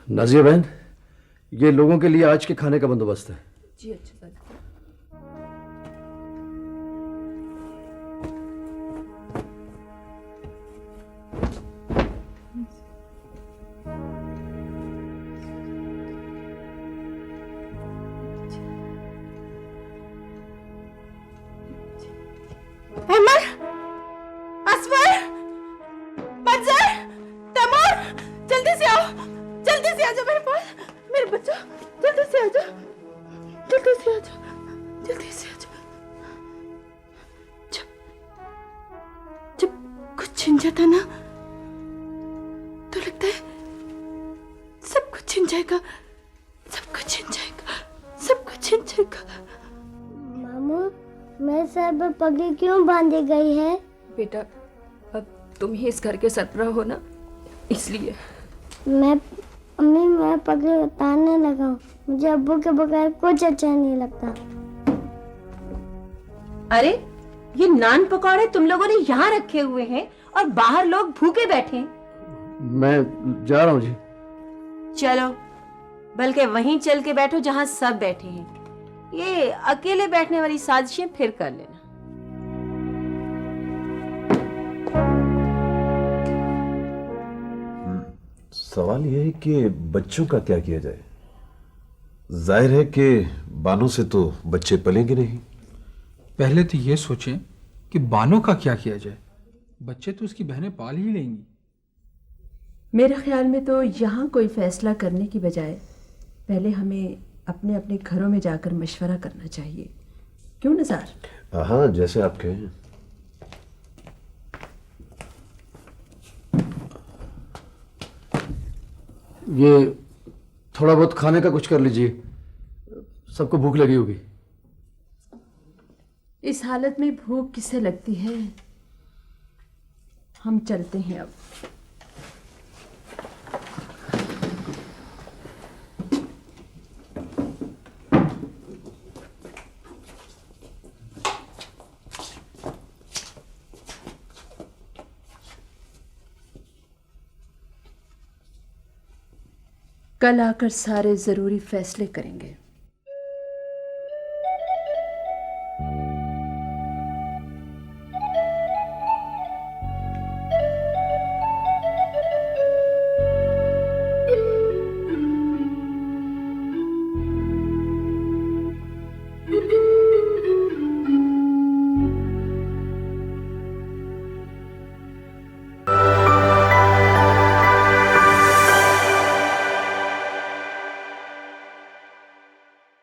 नाजिया बहन, ये लोगों के लिए आज के खाने का बंदोबस्त है। जी अच्छा सर। अमर, असवर, मंजर, तैमूर, जल्दी से आओ, जल्दी से आ जाओ मेरे पास, मेरे बच्चों, जल्दी से आ जाओ, जल्दी से आ जाओ, जल्दी से आ जाओ। जब कुछ छिन जाता ना तो लगता है सब कुछ छिन जाएगा, सब कुछ छिन जाएगा, सब कुछ छिन जाएगा। मामू, मेरे सर पर पगड़ी क्यों बांधी गई है? बेटा, अब तुम ही इस घर के सरबराह हो ना, इसलिए। मैं पगड़ी उतारने लगा हूँ। मुझे अब्बू के बगैर कुछ अच्छा नहीं लगता। अरे, ये नान पकौड़े तुम लोगों ने यहाँ रखे हुए हैं और बाहर लोग भूखे बैठे हैं। मैं जा रहा हूँ जी। चलो, बल्कि वहीं चल के बैठो जहाँ सब बैठे हैं। ये अकेले बैठने वाली साजिशें फिर कर लेना। सवाल यह है कि बच्चों का क्या किया जाए। जाहिर है कि बानों से तो बच्चे पलेंगे नहीं। पहले तो ये सोचें कि बानों का क्या किया जाए। बच्चे तो उसकी बहनें पाल ही लेंगी। मेरे ख्याल में तो यहाँ कोई फैसला करने की बजाय पहले हमें अपने अपने घरों में जाकर मशवरा करना चाहिए। क्यों नज़ार? हाँ, जैसे आप कहें। ये थोड़ा बहुत खाने का कुछ कर लीजिए, सबको भूख लगी होगी। इस हालत में भूख किसे लगती है? हम चलते हैं अब। कल आकर सारे जरूरी फैसले करेंगे।